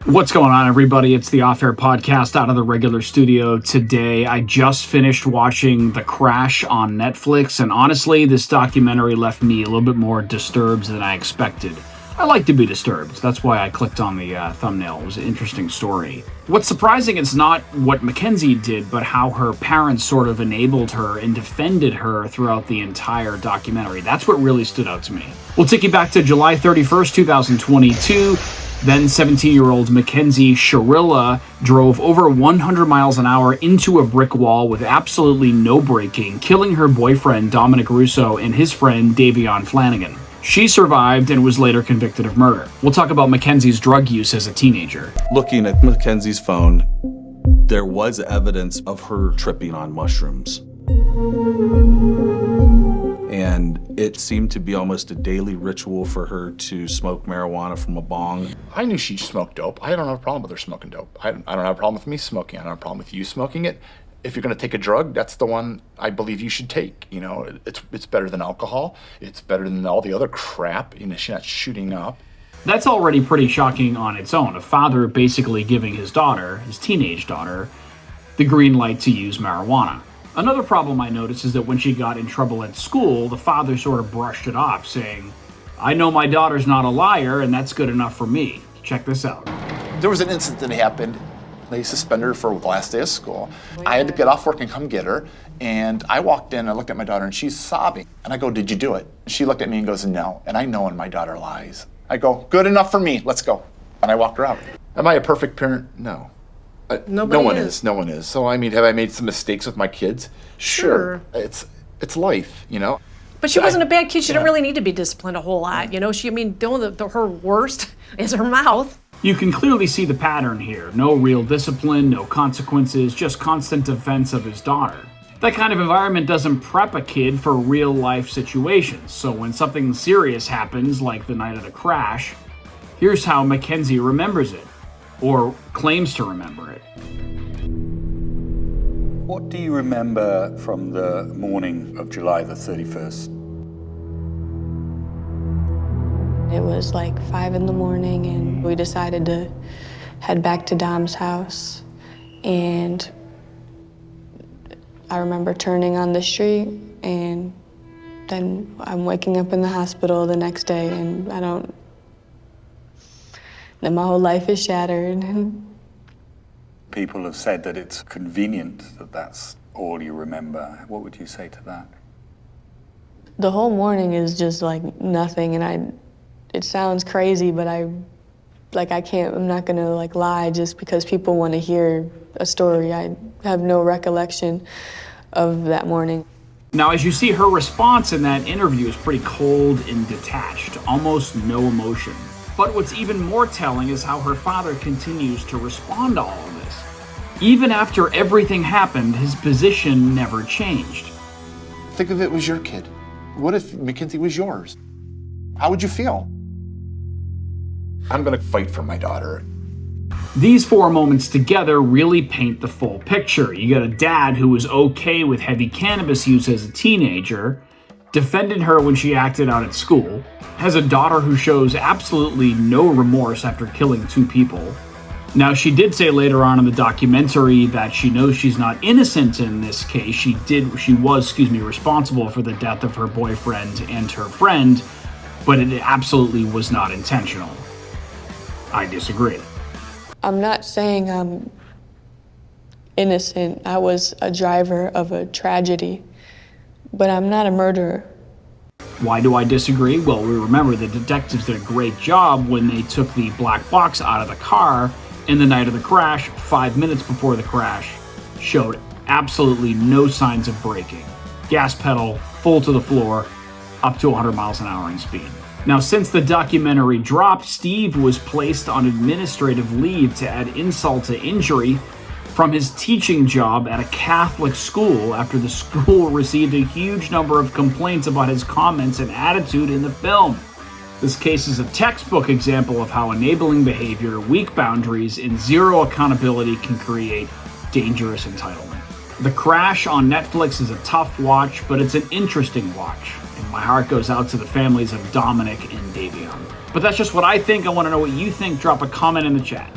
What's going on, everybody? It's the Off Air Podcast out of the regular studio today. I just finished watching The Crash on Netflix, and honestly, this documentary left me a little bit more disturbed than I expected. I like to be disturbed. That's why I clicked on the thumbnail. It was an interesting story. What's surprising is not what Mackenzie did, but how her parents sort of enabled her and defended her throughout the entire documentary. That's what really stood out to me. We'll take you back to July 31st, 2022. Then 17-year-old Mackenzie Shirilla drove over 100 miles an hour into a brick wall with absolutely no braking, killing her boyfriend Dominic Russo and his friend Davion Flanagan. She survived and was later convicted of murder. We'll talk about Mackenzie's drug use as a teenager. Looking at Mackenzie's phone, there was evidence of her tripping on mushrooms. And it seemed to be almost a daily ritual for her to smoke marijuana from a bong. I knew she smoked dope. I don't have a problem with her smoking dope. I don't have a problem with me smoking. I don't have a problem with you smoking it. If you're going to take a drug, that's the one I believe you should take. You know, it's better than alcohol. It's better than all the other crap. You know, she's not shooting up. That's already pretty shocking on its own. A father basically giving his daughter, his teenage daughter, the green light to use marijuana. Another problem I noticed is that when she got in trouble at school, the father sort of brushed it off, saying, "I know my daughter's not a liar, and that's good enough for me. Check this out." There was an incident that happened. They suspended her for the last day of school. I had to get off work and come get her. And I walked in, I looked at my daughter, and she's sobbing. And I go, "Did you do it?" She looked at me and goes, "No." And I know when my daughter lies. I go, "Good enough for me, let's go." And I walked her out. Am I a perfect parent? No. No one is. No one is. So, I mean, have I made some mistakes with my kids? Sure. It's life, you know? But she wasn't a bad kid. She didn't really need to be disciplined a whole lot, you know? Her worst is her mouth. You can clearly see the pattern here. No real discipline, no consequences, just constant defense of his daughter. That kind of environment doesn't prep a kid for real-life situations. So when something serious happens, like the night of the crash, here's how Mackenzie remembers it, or claims to remember it. What do you remember from the morning of July the 31st? It was like 5 in the morning and we decided to head back to Dom's house. And I remember turning on the street and then I'm waking up in the hospital the next day and then my whole life is shattered. People have said that it's convenient that that's all you remember. What would you say to that? The whole morning is just like nothing, and it sounds crazy, but I'm not gonna like lie just because people want to hear a story. I have no recollection of that morning. Now, as you see, her response in that interview is pretty cold and detached, almost no emotion. But what's even more telling is how her father continues to respond to all of this. Even after everything happened, his position never changed. Think of it was your kid. What if Mackenzie was yours? How would you feel? I'm gonna fight for my daughter. These four moments together really paint the full picture. You got a dad who was okay with heavy cannabis use as a teenager, defended her when she acted out at school, has a daughter who shows absolutely no remorse after killing two people. Now, she did say later on in the documentary that she knows she's not innocent in this case. She was responsible for the death of her boyfriend and her friend, but it absolutely was not intentional. I disagree. I'm not saying I'm innocent. I was a driver of a tragedy, but I'm not a murderer. Why do I disagree? Well, we remember the detectives did a great job when they took the black box out of the car in the night of the crash. 5 minutes before the crash, showed absolutely no signs of braking. Gas pedal, full to the floor, up to 100 miles an hour in speed. Now, since the documentary dropped, Steve was placed on administrative leave to add insult to injury from his teaching job at a Catholic school after the school received a huge number of complaints about his comments and attitude in the film. This case is a textbook example of how enabling behavior, weak boundaries, and zero accountability can create dangerous entitlement. The Crash on Netflix is a tough watch, but it's an interesting watch. And my heart goes out to the families of Dominic and Davion. But that's just what I think. I want to know what you think. Drop a comment in the chat.